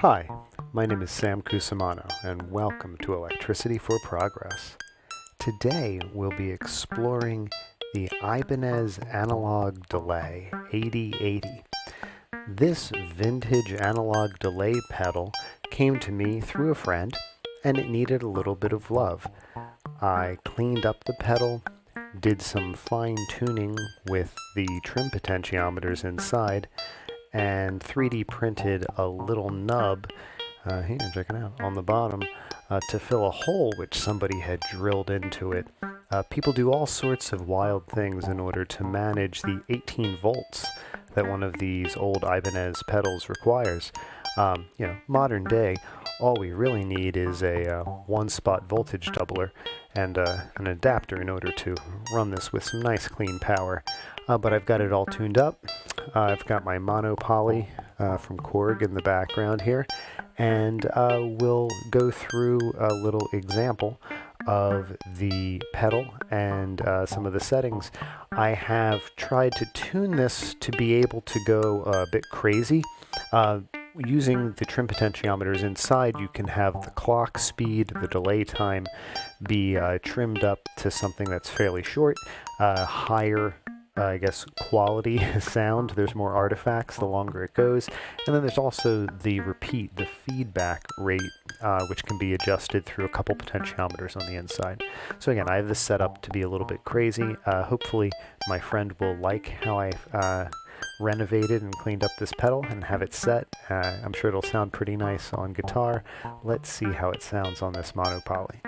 Hi, my name is Sam Cusimano, and welcome to Electricity for Progress. Today we'll be exploring the Ibanez analog delay AD80. This vintage analog delay pedal came to me through a friend, and it needed a little bit of love. I cleaned up the pedal, did some fine-tuning with the trim potentiometers inside, and 3D printed a little nub, here, check it out, on the bottom, to fill a hole which somebody had drilled into it. People do all sorts of wild things in order to manage the 18 volts that one of these old Ibanez pedals requires. Modern day, all we really need is a one-spot voltage doubler and an adapter in order to run this with some nice clean power. But I've got it all tuned up. I've got my MonoPoly from Korg in the background here, and we'll go through a little example of the pedal and some of the settings. I have tried to tune this to be able to go a bit crazy. Using the trim potentiometers inside, you can have the clock speed, the delay time be trimmed up to something that's fairly short, higher quality sound. There's more artifacts the longer it goes. And then there's also the repeat, the feedback rate, which can be adjusted through a couple potentiometers on the inside. So again, I have this set up to be a little bit crazy. Hopefully my friend will like how I renovated and cleaned up this pedal and have it set. I'm sure it'll sound pretty nice on guitar. Let's see how it sounds on this MonoPoly.